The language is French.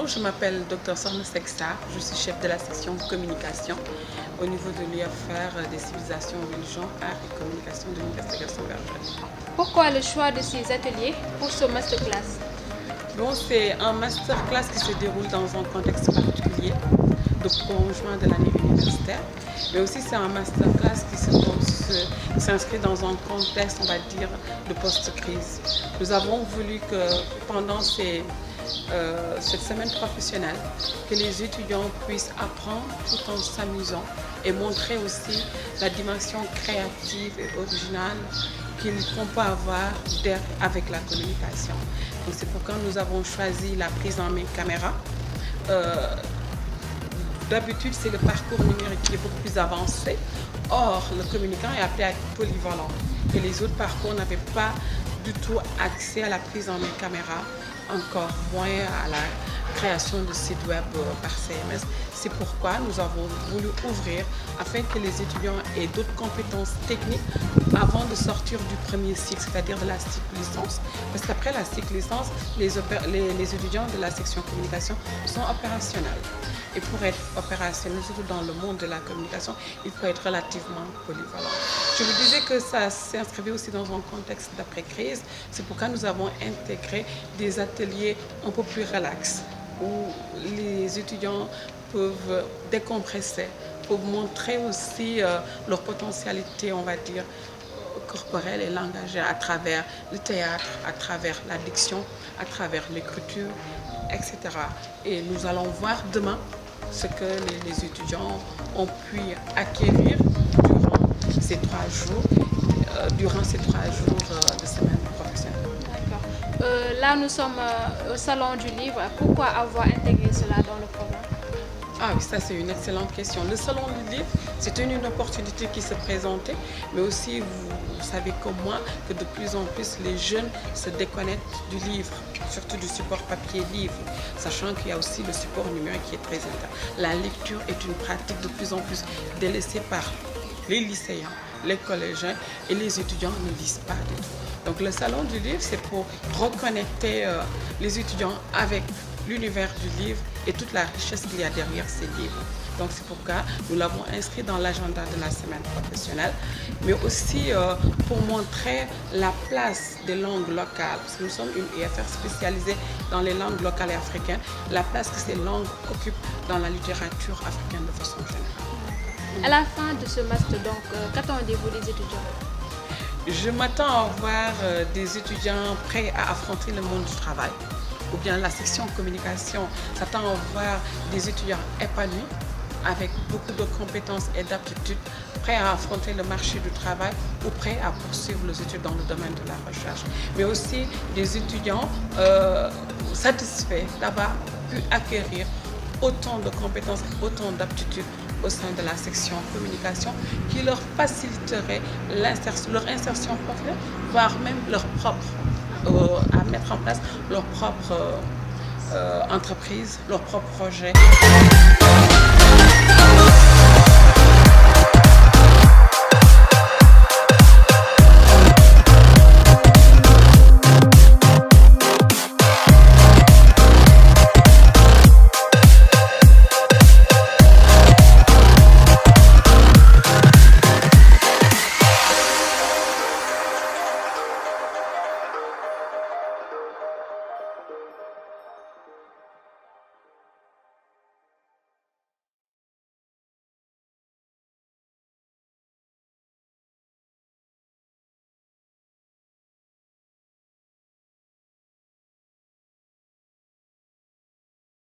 Je m'appelle Dr Sorna Sexar, je suis chef de la section communication au niveau de l'UFR des civilisations, religions, arts et communication de l'Université Gaston Berger. Pourquoi le choix de ces ateliers pour ce masterclass? Bon, c'est un masterclass qui se déroule dans un contexte particulier de prolongement de l'année universitaire, mais aussi c'est un masterclass qui s'inscrit dans un contexte, on va dire, de post-crise. Nous avons voulu que pendant cette semaine professionnelle, que les étudiants puissent apprendre tout en s'amusant et montrer aussi la dimension créative et originale qu'on peut avoir avec la communication. Donc c'est pourquoi nous avons choisi la prise en main caméra. D'habitude, c'est le parcours numérique qui est beaucoup plus avancé. Or, le communicant est appelé à être polyvalent. Et les autres parcours n'avaient pas du tout accès à la prise en main caméra, encore moins à la création de sites web par CMS. C'est pourquoi nous avons voulu ouvrir afin que les étudiants aient d'autres compétences techniques avant de sortir du premier cycle, c'est-à-dire de la cycle licence. Parce qu'après la cycle licence, les étudiants de la section communication sont opérationnels. Et pour être opérationnel, surtout dans le monde de la communication, il faut être relativement polyvalent. Je vous disais que ça s'inscrivait aussi dans un contexte d'après-crise. C'est pourquoi nous avons intégré des ateliers un peu plus relax, où les étudiants peuvent décompresser, peuvent montrer aussi leur potentialité, on va dire, corporelle et langagière à travers le théâtre, à travers la diction, à travers l'écriture, etc. Et nous allons voir demain ce que les étudiants ont pu acquérir durant ces 3 jours de semaine professionnelle. D'accord. Là, nous sommes au Salon du Livre. Pourquoi avoir intégré cela dans le programme? Ah oui, ça c'est une excellente question. Le Salon du Livre, c'était une opportunité qui se présentait, mais aussi vous savez comme moi que de plus en plus les jeunes se déconnectent du livre, surtout du support papier livre, sachant qu'il y a aussi le support numérique qui est très important. La lecture est une pratique de plus en plus délaissée par les lycéens, les collégiens et les étudiants ne lisent pas du tout. Donc le Salon du Livre, c'est pour reconnecter les étudiants avec l'univers du livre et toute la richesse qu'il y a derrière ces livres. Donc c'est pourquoi nous l'avons inscrit dans l'agenda de la semaine professionnelle, mais aussi pour montrer la place des langues locales, parce que nous sommes une UFR spécialisée dans les langues locales et africaines, la place que ces langues occupent dans la littérature africaine de façon générale. À la fin de ce master, donc, qu'attendez-vous des étudiants? Je m'attends à voir des étudiants prêts à affronter le monde du travail, ou bien la section communication s'attend à voir des étudiants épanouis, avec beaucoup de compétences et d'aptitudes, prêts à affronter le marché du travail ou prêts à poursuivre les études dans le domaine de la recherche. Mais aussi des étudiants satisfaits d'avoir pu acquérir autant de compétences, autant d'aptitudes au sein de la section communication qui leur faciliterait leur insertion professionnelle, voire même à mettre en place leur propre entreprise, leur propre projet.